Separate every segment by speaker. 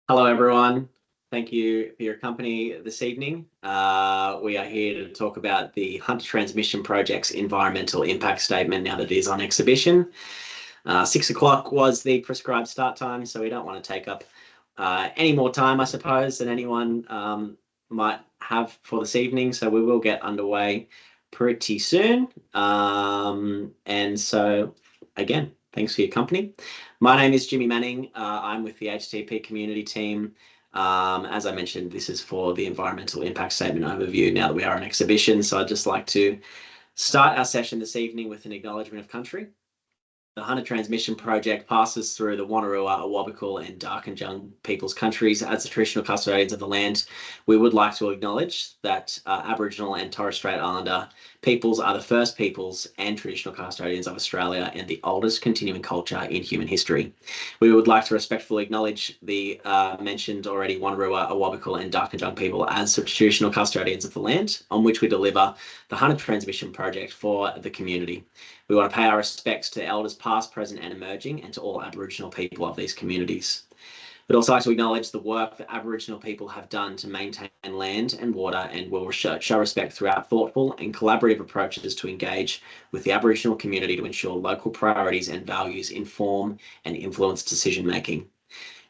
Speaker 1: Hello, everyone. Thank you for your company this evening. We are here to talk about the Hunter Transmission Project's environmental impact statement now that it is on exhibition. 6 o'clock was the prescribed start time, so we don't want to take up any more time, I suppose, than anyone might have for this evening. So we will get underway pretty soon. And so, again, thanks for your company. My name is Jimmy Manning. I'm with the HTP community team. As I mentioned, this is for the environmental impact statement overview now that we are on exhibition. So I'd just like to start our session this evening with an acknowledgement of country. The Hunter Transmission Project passes through the Wonnarua, Awabakal and Darkinjung peoples' countries as the traditional custodians of the land. We would like to acknowledge that Aboriginal and Torres Strait Islander peoples are the first peoples and traditional custodians of Australia and the oldest continuing culture in human history. We would like to respectfully acknowledge the mentioned already Wonnarua, Awabakal and Darkinjung people as the traditional custodians of the land on which we deliver the Hunter Transmission Project for the community. We want to pay our respects to elders past, present and emerging and to all Aboriginal people of these communities. We'd also like to acknowledge the work that Aboriginal people have done to maintain land and water and will show respect through our thoughtful and collaborative approaches to engage with the Aboriginal community to ensure local priorities and values inform and influence decision making.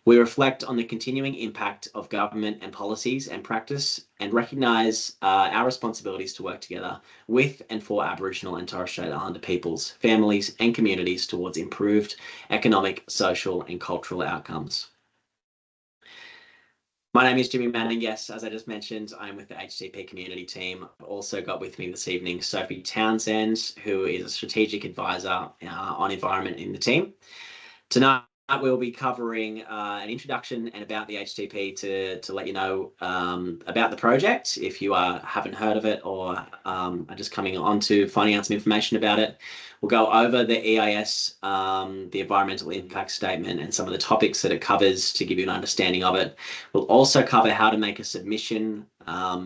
Speaker 1: We reflect on the continuing impact of government and policies and practice and recognise our responsibilities to work together with and for Aboriginal and Torres Strait Islander peoples, families and communities towards improved economic, social and cultural outcomes. My name is Jimmy Manning. Yes, as I just mentioned, I'm with the HTP community team. I've also got with me this evening Sophie Townsend, who is a strategic advisor on environment in the team. Tonight, we'll be covering an introduction and about the HTP to let you know about the project if you haven't heard of it or are just coming on to finding out some information about it. We'll go over the EIS, the environmental impact statement and some of the topics that it covers to give you an understanding of it. We'll also cover how to make a submission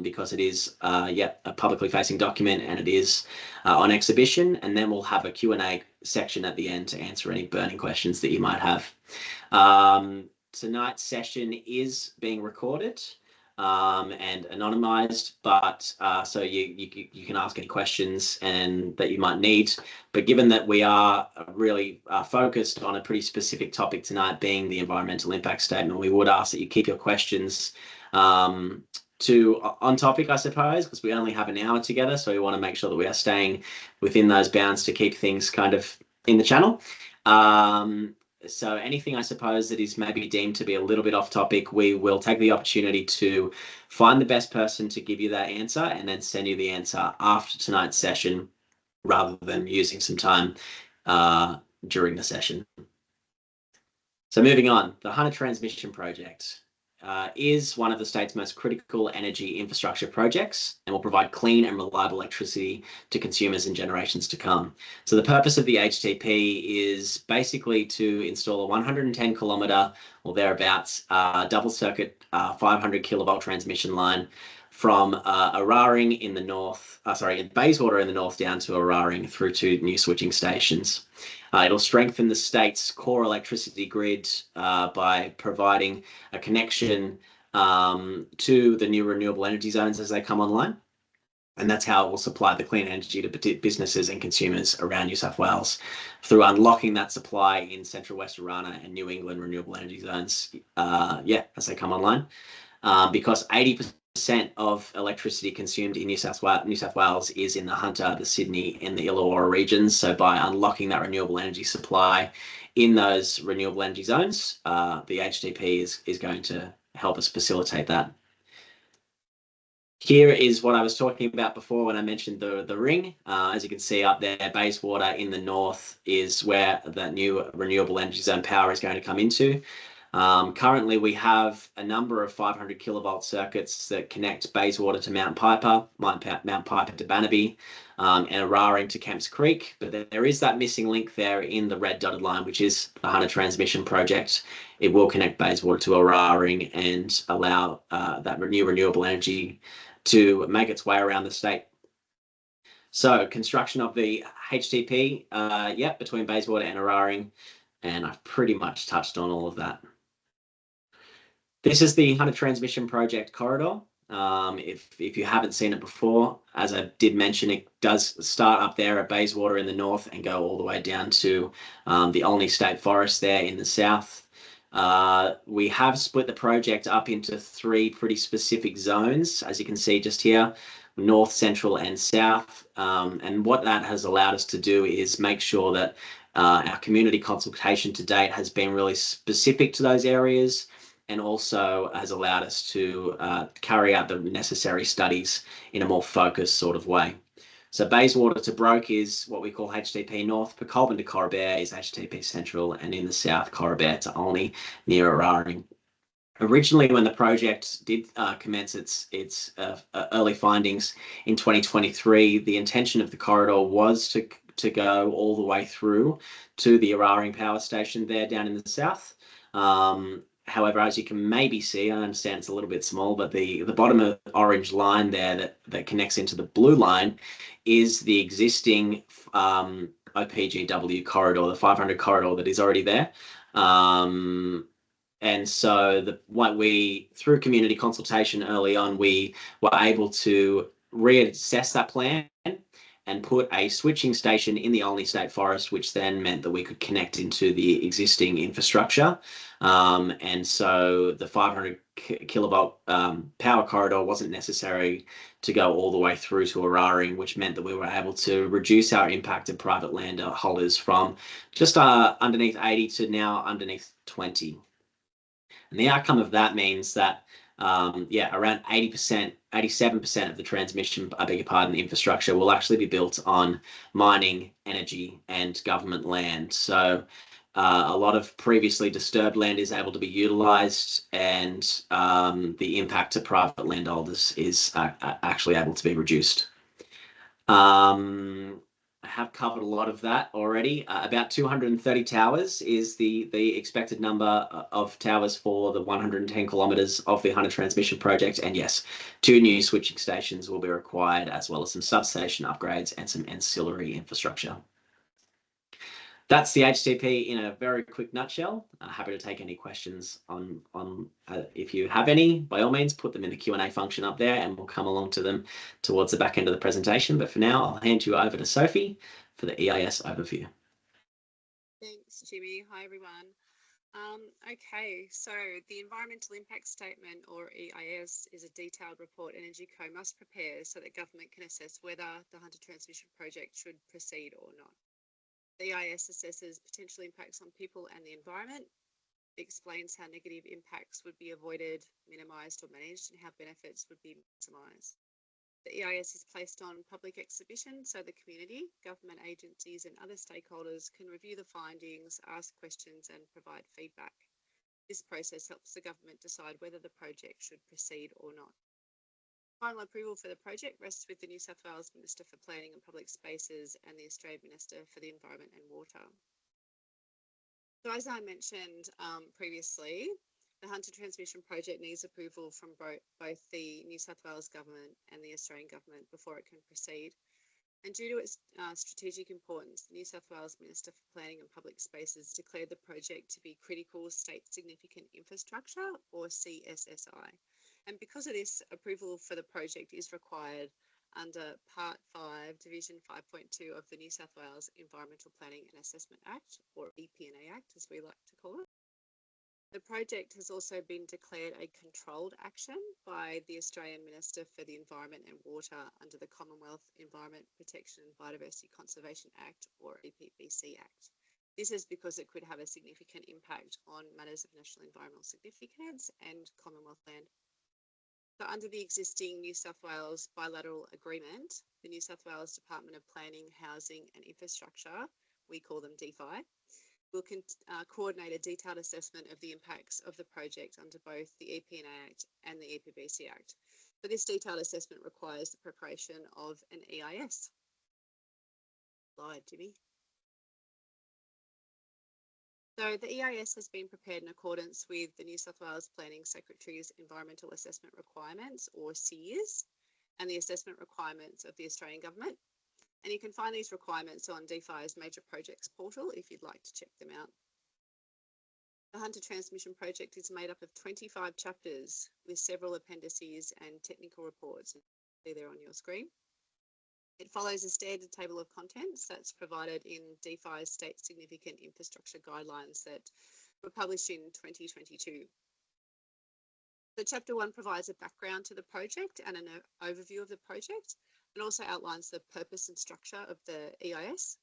Speaker 1: because it is a publicly facing document and it is on exhibition, and then we'll have a Q&A section at the end to answer any burning questions that you might have. Tonight's session is being recorded and anonymized, but so you can ask any questions and that you might need. But given that we are really focused on a pretty specific topic tonight, being the environmental impact statement, we would ask that you keep your questions on topic, I suppose, because we only have an hour together. So we want to make sure that we are staying within those bounds to keep things kind of in the channel. So anything, I suppose, that is maybe deemed to be a little bit off topic, we will take the opportunity to find the best person to give you that answer and then send you the answer after tonight's session rather than using some time during the session. So moving on, the Hunter Transmission Project is one of the state's most critical energy infrastructure projects and will provide clean and reliable electricity to consumers in generations to come. So the purpose of the HTP is basically to install a 110 kilometre or thereabouts double circuit 500 kilovolt transmission line from Eraring in the north, in Bayswater in the north down to Eraring through to new switching stations. It'll strengthen the state's core electricity grid by providing a connection to the new renewable energy zones as they come online. And that's how it will supply the clean energy to businesses and consumers around New South Wales through unlocking that supply in Central West Orana and New England renewable energy zones, as they come online. Because 80% of electricity consumed in New South Wales is in the Hunter, the Sydney and the Illawarra regions. So by unlocking that renewable energy supply in those renewable energy zones, the HTP is going to help us facilitate that. Here is what I was talking about before when I mentioned the ring. As you can see up there, Bayswater in the north is where that new renewable energy zone power is going to come into. Currently, we have a number of 500 kilovolt circuits that connect Bayswater to Mount Piper, Mount Piper to Bannaby, and Eraring to Kemps Creek. But there is that missing link there in the red dotted line, which is the Hunter Transmission Project. It will connect Bayswater to Eraring and allow that new renewable energy to make its way around the state. So construction of the HTP, between Bayswater and Eraring, and I've pretty much touched on all of that. This is the Hunter Transmission Project corridor. If you haven't seen it before, as I did mention, it does start up there at Bayswater in the north and go all the way down to the Olney State Forest there in the south. We have split the project up into three pretty specific zones, as you can see just here, north, central, and south. And what that has allowed us to do is make sure that our community consultation to date has been really specific to those areas, and also has allowed us to carry out the necessary studies in a more focused sort of way. So Bayswater to Broke is what we call HTP North, but Colburn to Corribere is HTP Central, and in the south, Corribere to Olney near Eraring. Originally, when the project did commence its early findings in 2023, the intention of the corridor was to go all the way through to the Eraring Power Station there down in the south. However, as you can maybe see, I understand it's a little bit small, but the bottom of the orange line there that connects into the blue line is the existing OPGW corridor, the 500 corridor that is already there. And so through community consultation early on, we were able to reassess that plan and put a switching station in the Olney State Forest, which then meant that we could connect into the existing infrastructure. And so the 500 kilovolt power corridor wasn't necessary to go all the way through to Eraring, which meant that we were able to reduce our impacted private land holders from just underneath 80 to now underneath 20. And the outcome of that means that, around 80%, 87% of the transmission, I beg your pardon, infrastructure will actually be built on mining, energy, and government land. So a lot of previously disturbed land is able to be utilised, and the impact to private landholders is actually able to be reduced. I have covered a lot of that already. About 230 towers is the expected number of towers for the 110 kilometres of the Hunter Transmission Project. And yes, 2 new switching stations will be required, as well as some substation upgrades and some ancillary infrastructure. That's the HTP in a very quick nutshell. Happy to take any questions on if you have any. By all means, put them in the Q&A function up there, and we'll come along to them towards the back end of the presentation. But for now, I'll hand you over to Sophie for the EIS overview.
Speaker 2: Thanks, Jimmy. Hi, everyone. Okay, so the Environmental Impact Statement, or EIS, is a detailed report EnergyCo must prepare so that government can assess whether the Hunter Transmission Project should proceed or not. The EIS assesses potential impacts on people and the environment, explains how negative impacts would be avoided, minimised or managed, and how benefits would be maximised. The EIS is placed on public exhibition so the community, government agencies and other stakeholders can review the findings, ask questions and provide feedback. This process helps the government decide whether the project should proceed or not. Final approval for the project rests with the New South Wales Minister for Planning and Public Spaces and the Australian Minister for the Environment and Water. So as I mentioned previously, the Hunter Transmission Project needs approval from both the New South Wales Government and the Australian Government before it can proceed. And due to its strategic importance, the New South Wales Minister for Planning and Public Spaces declared the project to be Critical State Significant Infrastructure, or CSSI. And because of this, approval for the project is required under Part 5, Division 5.2 of the New South Wales Environmental Planning and Assessment Act, or EPNA Act, as we like to call it. The project has also been declared a controlled action by the Australian Minister for the Environment and Water under the Commonwealth Environment Protection and Biodiversity Conservation Act, or EPBC Act. This is because it could have a significant impact on matters of national environmental significance and Commonwealth land. So under the existing New South Wales bilateral agreement, the New South Wales Department of Planning, Housing and Infrastructure, we call them DPHI, will coordinate a detailed assessment of the impacts of the project under both the EPNA Act and the EPBC Act. But this detailed assessment requires the preparation of an EIS. Slide, Jimmy. So the EIS has been prepared in accordance with the New South Wales Planning Secretary's Environmental Assessment Requirements, or SEARS, and the assessment requirements of the Australian Government. And you can find these requirements on DPHI's Major Projects portal if you'd like to check them out. The Hunter Transmission Project is made up of 25 chapters with several appendices and technical reports. See there on your screen. It follows a standard table of contents that's provided in DPHI's State Significant Infrastructure Guidelines that were published in 2022. So Chapter 1 provides a background to the project and an overview of the project, and also outlines the purpose and structure of the EIS.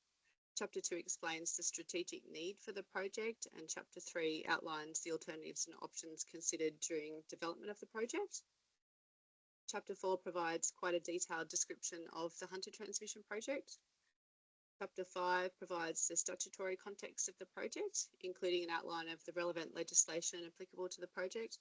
Speaker 2: Chapter 2 explains the strategic need for the project, and Chapter 3 outlines the alternatives and options considered during development of the project. Chapter 4 provides quite a detailed description of the Hunter Transmission Project. Chapter 5 provides the statutory context of the project, including an outline of the relevant legislation applicable to the project.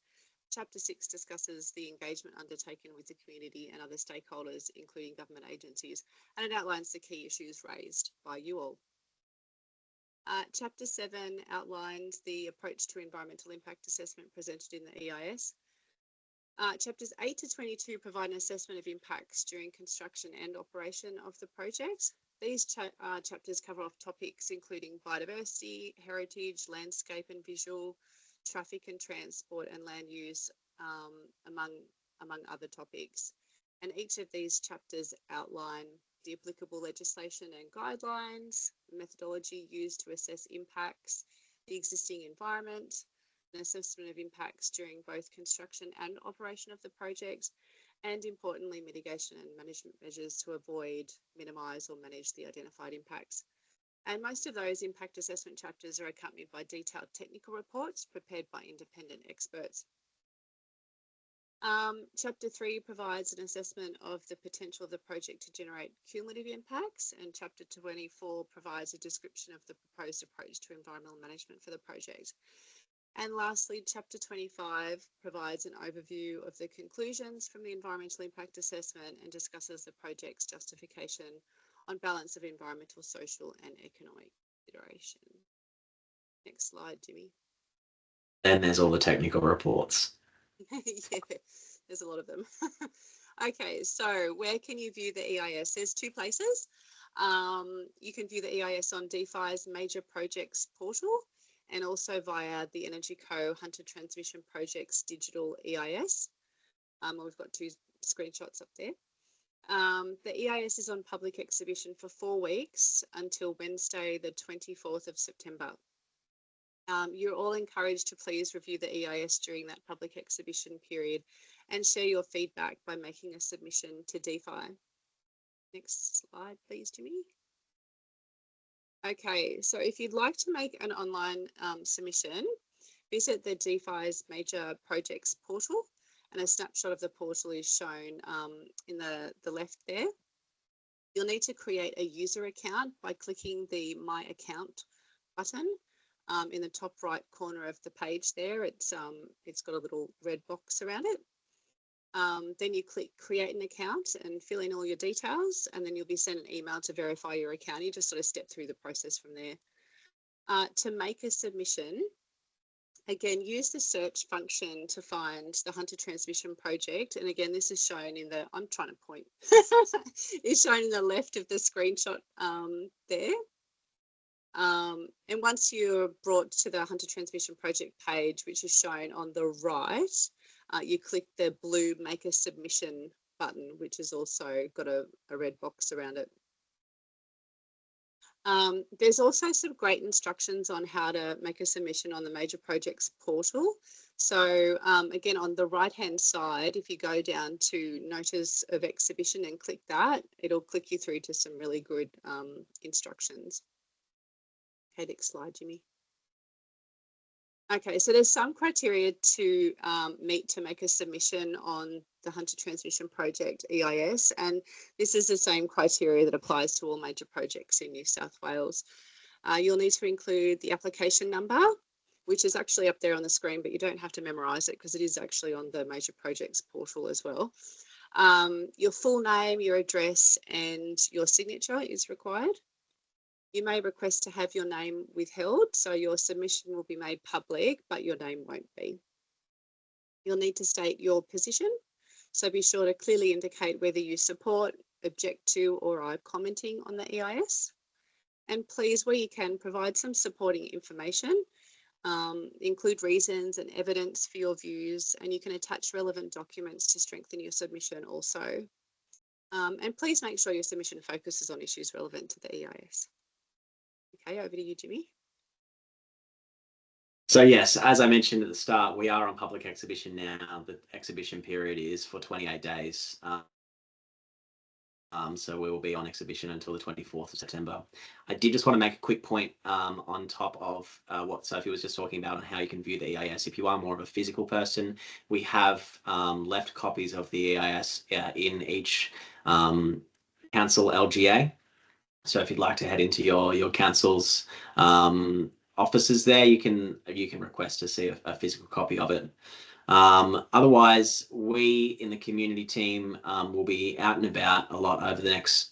Speaker 2: Chapter 6 discusses the engagement undertaken with the community and other stakeholders, including government agencies, and it outlines the key issues raised by you all. Chapter 7 outlines the approach to environmental impact assessment presented in the EIS. Chapters 8 to 22 provide an assessment of impacts during construction and operation of the project. These chapters cover off topics including biodiversity, heritage, landscape and visual, traffic and transport, and land use, among other topics. And each of these chapters outline the applicable legislation and guidelines, the methodology used to assess impacts, the existing environment, an assessment of impacts during both construction and operation of the project, and importantly, mitigation and management measures to avoid, minimise or manage the identified impacts. And most of those impact assessment chapters are accompanied by detailed technical reports prepared by independent experts. Chapter 3 provides an assessment of the potential of the project to generate cumulative impacts, and Chapter 24 provides a description of the proposed approach to environmental management for the project. And lastly, Chapter 25 provides an overview of the conclusions from the environmental impact assessment and discusses the project's justification on balance of environmental, social and economic consideration. Next slide, Jimmy.
Speaker 1: Then there's all the technical reports.
Speaker 2: Yeah, there's a lot of them. Okay, so where can you view the EIS? There's two places. You can view the EIS on DPHI's Major Projects portal and also via the Energy Co Hunter Transmission Project's digital EIS. We've got two screenshots up there. The EIS is on public exhibition for 4 weeks until Wednesday, the 24th of September. You're all encouraged to please review the EIS during that public exhibition period and share your feedback by making a submission to DPHI. Next slide, please, Jimmy. Okay, so if you'd like to make an online submission, visit the DPHI's Major Projects portal, and a snapshot of the portal is shown in the left there. You'll need to create a user account by clicking the My Account button in the top right corner of the page there. It's got a little red box around it. Then you click Create an Account and fill in all your details, and then you'll be sent an email to verify your account. You just sort of step through the process from there. To make a submission, again, use the search function to find the Hunter Transmission Project. And again, this is shown in the, I'm trying to point, it's shown in the left of the screenshot there. And once you're brought to the Hunter Transmission Project page, which is shown on the right, you click the blue Make a Submission button, which has also got a red box around it. There's also some great instructions on how to make a submission on the Major Projects portal. So again, on the right-hand side, if you go down to Notice of Exhibition and click that, it'll click you through to some really good instructions. Okay, next slide, Jimmy. Okay, so there's some criteria to meet to make a submission on the Hunter Transmission Project EIS, and this is the same criteria that applies to all major projects in New South Wales. You'll need to include the application number, which is actually up there on the screen, but you don't have to memorise it because it is actually on the Major Projects portal as well. Your full name, your address and your signature is required. You may request to have your name withheld, so your submission will be made public, but your name won't be. You'll need to state your position, so be sure to clearly indicate whether you support, object to, or are commenting on the EIS. And please, where you can, provide some supporting information. Include reasons and evidence for your views, and you can attach relevant documents to strengthen your submission also. And please make sure your submission focuses on issues relevant to the EIS. Okay, over to you, Jimmy.
Speaker 1: So yes, as I mentioned at the start, we are on public exhibition now. The exhibition period is for 28 days. So we will be on exhibition until the 24th of September. I did just want to make a quick point on top of what Sophie was just talking about on how you can view the EIS. If you are more of a physical person, we have left copies of the EIS in each council LGA. So if you'd like to head into your council's offices there, you can request to see a physical copy of it. Otherwise, we in the community team will be out and about a lot over the next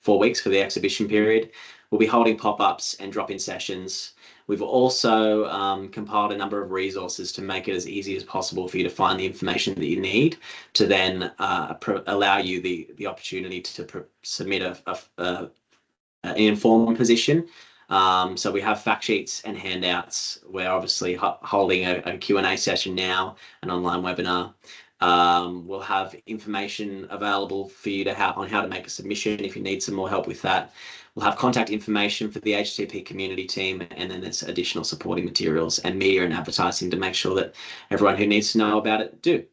Speaker 1: 4 weeks for the exhibition period. We'll be holding pop-ups and drop-in sessions. We've also compiled a number of resources to make it as easy as possible for you to find the information that you need to then allow you the opportunity to submit an informed position. So we have fact sheets and handouts. We're obviously holding a Q&A session now, an online webinar. We'll have information available for you on how to make a submission if you need some more help with that. We'll have contact information for the HTTP community team, and then there's additional supporting materials and media and advertising to make sure that everyone who needs to know about it do.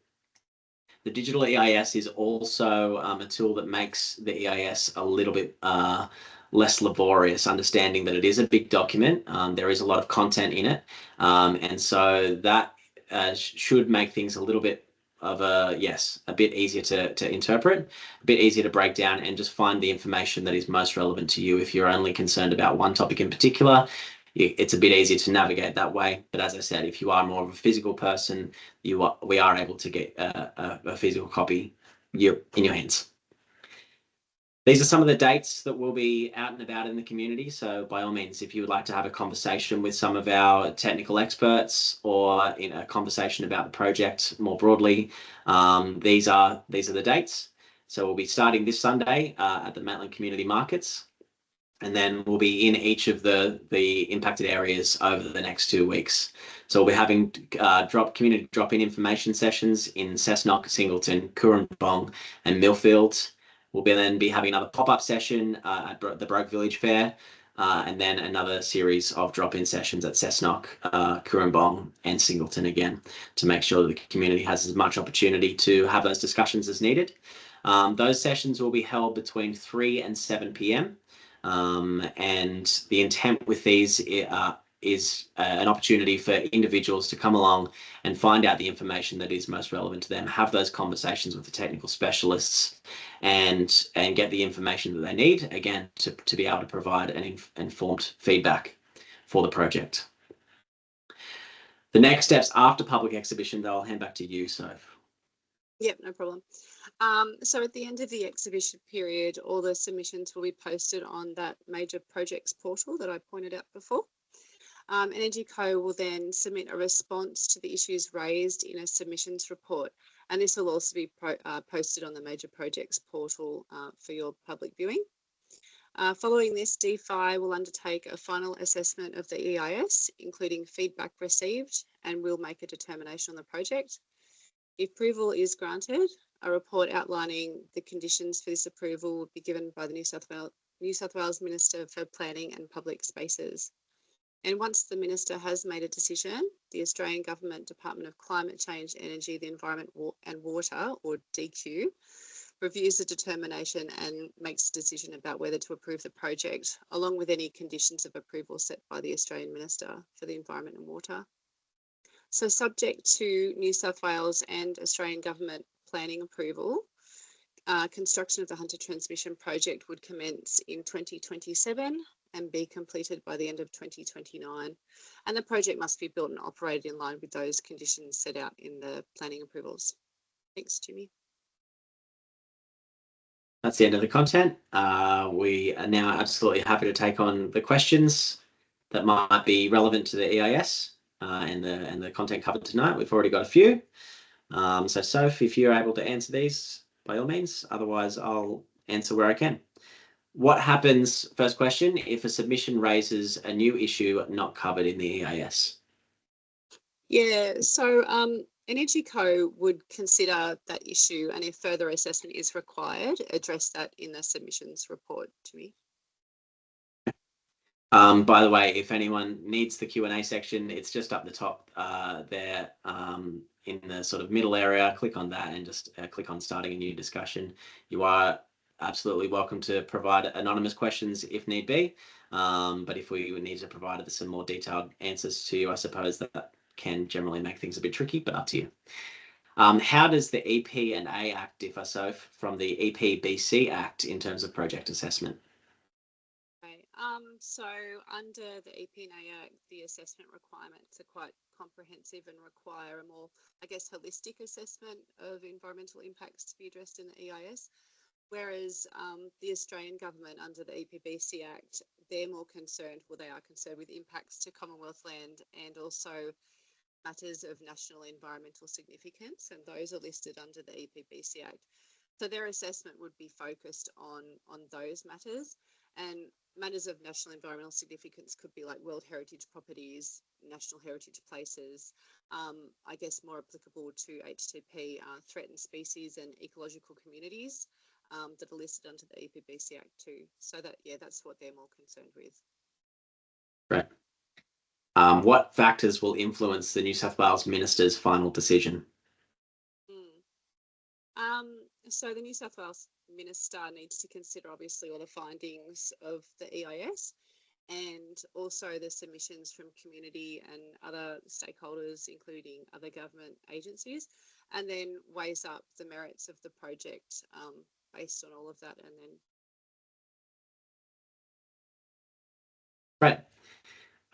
Speaker 1: The digital EIS is also a tool that makes the EIS a little bit less laborious, understanding that it is a big document. There is a lot of content in it. And so that should make things a little bit of a bit easier to interpret, a bit easier to break down, and just find the information that is most relevant to you. If you're only concerned about one topic in particular, it's a bit easier to navigate that way. But as I said, if you are more of a physical person, we are able to get a physical copy in your hands. These are some of the dates that will be out and about in the community. So by all means, if you would like to have a conversation with some of our technical experts or in a conversation about the project more broadly, these are the dates. So we'll be starting this Sunday at the Maitland Community Markets, and then we'll be in each of the impacted areas over the next 2 weeks. So we'll be having community drop-in information sessions in Cessnock, Singleton, Cooranbong and Millfield. We'll then be having another pop-up session at the Broke Village Fair, and then another series of drop-in sessions at Cessnock, Cooranbong and Singleton again, to make sure that the community has as much opportunity to have those discussions as needed. Those sessions will be held between 3 and 7 p.m. And the intent with these is an opportunity for individuals to come along and find out the information that is most relevant to them, have those conversations with the technical specialists, and get the information that they need, again, to be able to provide an informed feedback for the project. The next steps after public exhibition, though, I'll hand back to you, Soph.
Speaker 2: Yep, no problem. So at the end of the exhibition period, all the submissions will be posted on that major projects portal that I pointed out before. Energy Co will then submit a response to the issues raised in a submissions report, and this will also be posted on the major projects portal for your public viewing. Following this, DPHI will undertake a final assessment of the EIS, including feedback received, and will make a determination on the project. If approval is granted, a report outlining the conditions for this approval will be given by the New South Wales Minister for Planning and Public Spaces. And once the Minister has made a decision, the Australian Government Department of Climate Change, Energy, the Environment and Water, or DECU, reviews the determination and makes a decision about whether to approve the project, along with any conditions of approval set by the Australian Minister for the Environment and Water. So subject to New South Wales and Australian Government planning approval, construction of the Hunter Transmission Project would commence in 2027 and be completed by the end of 2029. And the project must be built and operated in line with those conditions set out in the planning approvals. Thanks, Jimmy.
Speaker 1: That's the end of the content. We are now absolutely happy to take on the questions that might be relevant to the EIS and the content covered tonight. We've already got a few. So Soph, if you're able to answer these, by all means. Otherwise, I'll answer where I can. What happens, first question, if a submission raises a new issue not covered in the EIS?
Speaker 2: Yeah, so Energy Co would consider that issue, and if further assessment is required, address that in the submissions report to me.
Speaker 1: By the way, if anyone needs the Q&A section, it's just up the top there in the sort of middle area. Click on that and just click on starting a new discussion. You are absolutely welcome to provide anonymous questions if need be. But if we need to provide some more detailed answers to you, I suppose that can generally make things a bit tricky, but up to you. How does the EP&A Act differ, Soph, from the EPBC Act in terms of project assessment?
Speaker 2: So under the EP&A Act, the assessment requirements are quite comprehensive and require a more, I guess, holistic assessment of environmental impacts to be addressed in the EIS. Whereas the Australian government under the EPBC Act, they're more concerned, well, they are concerned with impacts to Commonwealth land and also matters of national environmental significance, and those are listed under the EPBC Act. So their assessment would be focused on those matters. And matters of national environmental significance could be like World Heritage properties, national heritage places, I guess more applicable to HTP, threatened species and ecological communities that are listed under the EPBC Act too. So that, yeah, that's what they're more concerned with.
Speaker 1: Right. What factors will influence the New South Wales Minister's final decision?
Speaker 2: So the New South Wales Minister needs to consider obviously all the findings of the EIS and also the submissions from community and other stakeholders, including other government agencies, and then weighs up the merits of the project based on all of that. And then.
Speaker 1: Right.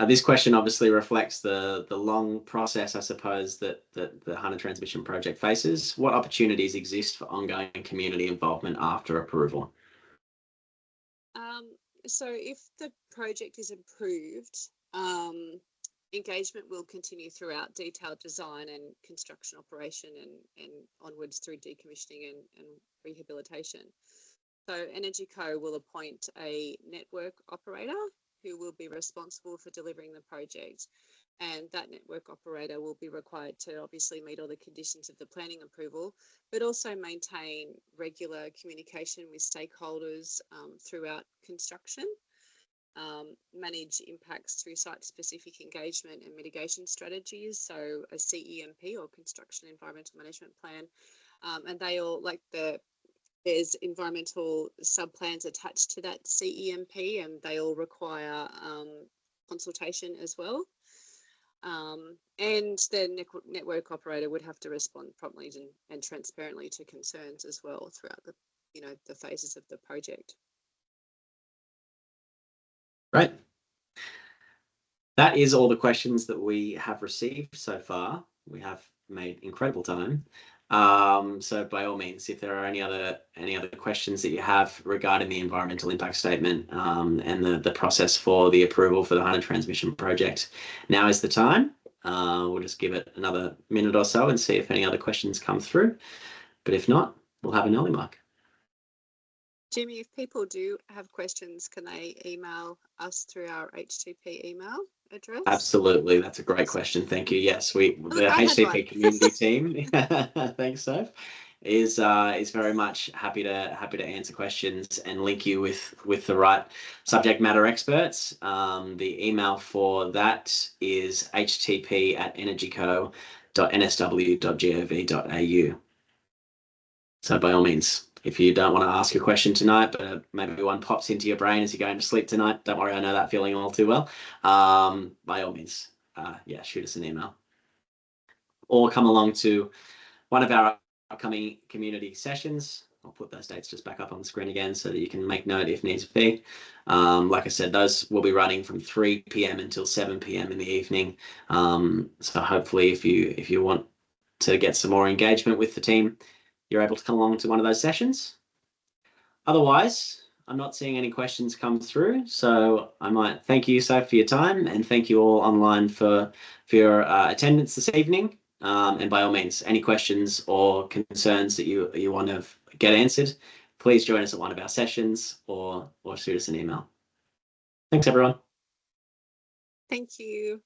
Speaker 1: This question obviously reflects the long process, I suppose, that the Hunter Transmission Project faces. What opportunities exist for ongoing community involvement after approval?
Speaker 2: So if the project is approved, engagement will continue throughout detailed design and construction operation and onwards through decommissioning and rehabilitation. So Energy Co will appoint a network operator who will be responsible for delivering the project, and that network operator will be required to obviously meet all the conditions of the planning approval, but also maintain regular communication with stakeholders throughout construction, manage impacts through site-specific engagement and mitigation strategies, so a CEMP or Construction Environmental Management Plan, and they all, like there's environmental sub-plans attached to that CEMP, and they all require consultation as well. And the network operator would have to respond promptly and transparently to concerns as well throughout the phases of the project.
Speaker 1: Right. That is all the questions that we have received so far. We have made incredible time. So by all means, if there are any other questions that you have regarding the environmental impact statement and the process for the approval for the Hunter Transmission Project, now is the time. We'll just give it another minute or so and see if any other questions come through. But if not, we'll have an early mark.
Speaker 2: Jimmy, if people do have questions, can they email us through our HTP email address?
Speaker 1: Absolutely, that's a great question. Thank you. Yes, the HTP community team. Thanks, Soph. Is very much happy to answer questions and link you with the right subject matter experts. The email for that is http@energyco.nsw.gov.au. So by all means, if you don't want to ask a question tonight, but maybe one pops into your brain as you're going to sleep tonight, don't worry, I know that feeling all too well. By all means, yeah, shoot us an email. Or come along to one of our upcoming community sessions. I'll put those dates just back up on the screen again so that you can make note if needs be. Like I said, those will be running from 3 p.m. until 7 p.m. in the evening. So hopefully if you want to get some more engagement with the team, you're able to come along to one of those sessions. Otherwise, I'm not seeing any questions come through, so I might thank you, Soph, for your time, and thank you all online for your attendance this evening. And by all means, any questions or concerns that you want to get answered, please join us at one of our sessions or shoot us an email. Thanks, everyone.
Speaker 2: Thank you.